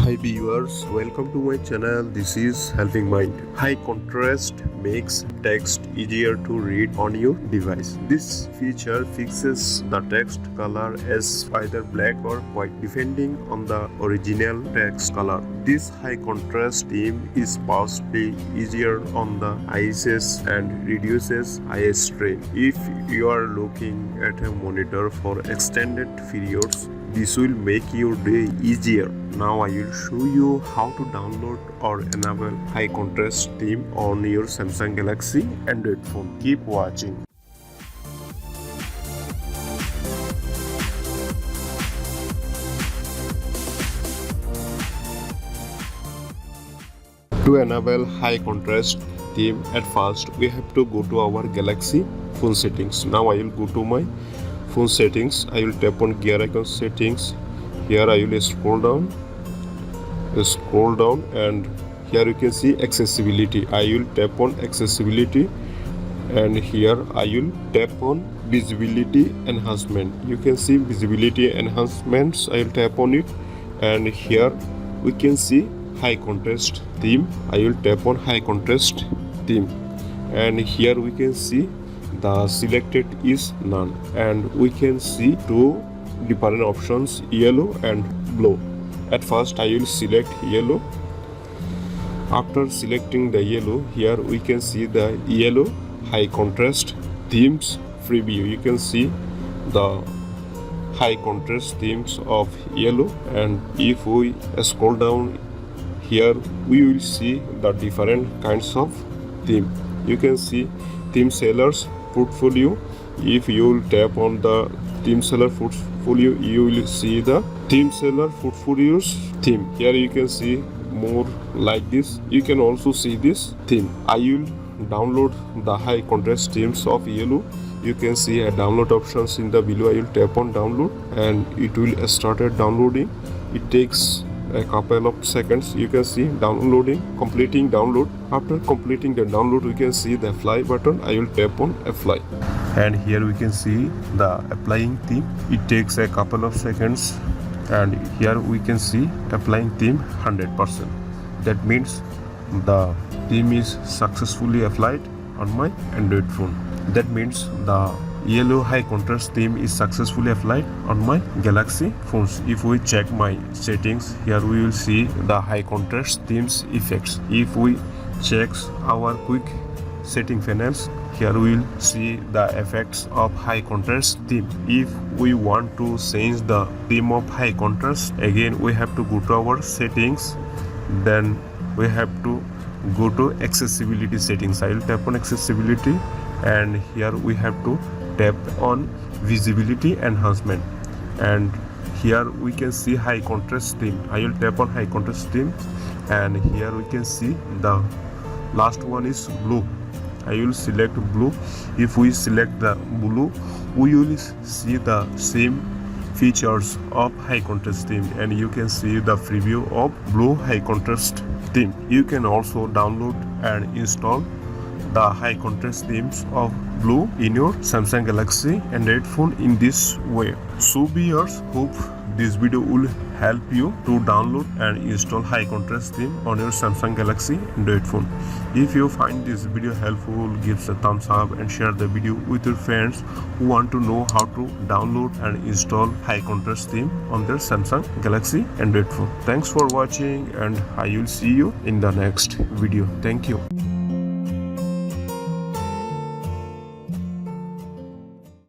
Hi viewers, welcome to my channel. This is Helping Mind. High contrast makes text easier to read on your device. This feature fixes the text color as either black or white depending on the original text color. This high contrast theme is vastly easier on the eyes and reduces eye strain. If you are looking at a monitor for extended periods, this will make your day easier. Now I will show you how to download or enable high contrast theme on your Samsung Galaxy Android phone. Keep watching. To enable high contrast theme, at first we have to go to our Galaxy phone settings. Now I will go to my phone settings. I will tap on gear icon settings. Here I will scroll down and here you can see accessibility. I will tap on accessibility and here I will tap on visibility enhancement. You can see visibility enhancements. I will tap on it and here we can see high contrast theme. I will tap on high contrast theme and here we can see the selected is none, and we can see two different options, yellow and blue. At first I will select yellow. After selecting the yellow, here we can see the yellow high contrast themes preview. You can see the high contrast themes of yellow, and if we scroll down here we will see the different kinds of theme. You can see theme sellers portfolio. If you will tap on the theme seller portfolio, you will see the theme seller portfolios theme. Here you can see more like this. You can also see this theme. I will download the high contrast themes of yellow. You can see a download options in the below. I will tap on download and it will start downloading. It takes a couple of seconds. You can see downloading, completing download. After completing the download, we can see the apply button. I will tap on apply and here we can see the applying theme. It takes a couple of seconds and here we can see applying theme 100%. That means the theme is successfully applied on my Android phone. That means the yellow high contrast theme is successfully applied on my Galaxy phones. If we check my settings, here we will see the high contrast themes effects. If we check our quick setting panels, here we will see the effects of high contrast theme. If we want to change the theme of high contrast, again we have to go to our settings, then we have to go to accessibility settings. I will tap on accessibility and here we have to tap on visibility enhancement and here we can see high contrast theme. I will tap on high contrast theme and here we can see the last one is blue. I will select blue. If we select the blue, we will see the same features of high contrast theme and you can see the preview of blue high contrast theme. You can also download and install the high contrast themes of blue in your Samsung Galaxy Android phone in this way. So viewers, hope this video will help you to download and install high contrast theme on your Samsung Galaxy Android phone. If you find this video helpful, give a thumbs up and share the video with your friends who want to know how to download and install high contrast theme on their Samsung Galaxy Android phone. Thanks for watching and I will see you in the next video. Thank you.